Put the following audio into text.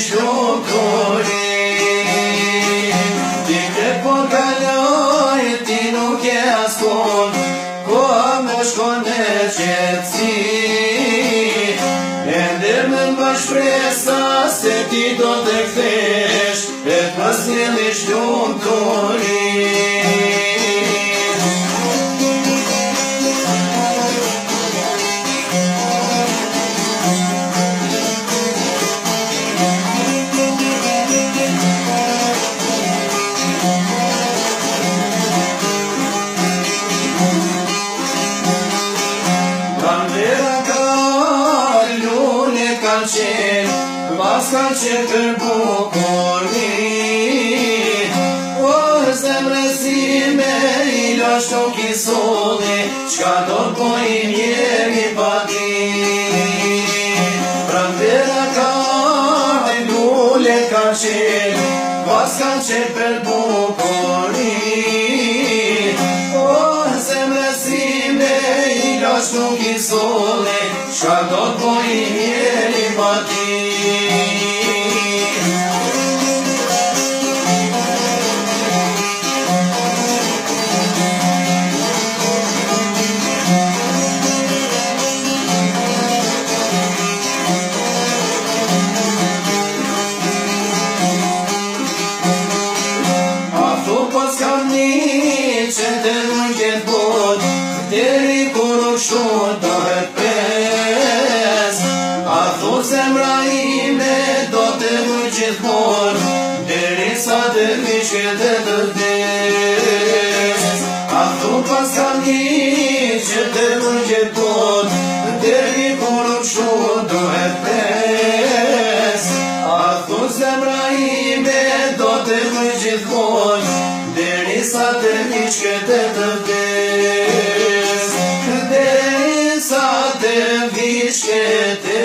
shlukurin. Ti ke po kaloj, ti nuk e askon, koha me shkon e qetësi. Ende më mbash shpresa se ti do të kthesh, e pas njëmi shlukurin. Pas ka qenë për bukurin, o zemrësime i lash nuk i solli, qka do t'bojim jemi pa ti. Pranvera ka lule ka qenë, pas ka qenë për bukurin, o zemrësime i lash nuk i solli, qka do t'bojim jemi pa ti. Që të nuk e bot, deri kur u shot do e pes. A thu zemra ime do të vëj gjithmon, deri sa të vishke të të vdes. A thu pas kam një që të nuk e bot, deri kur u shot do e pes. A thu zemra ime do të vëj gjithmon, deri sa të vishke të të vdes. Deri sa të vishke të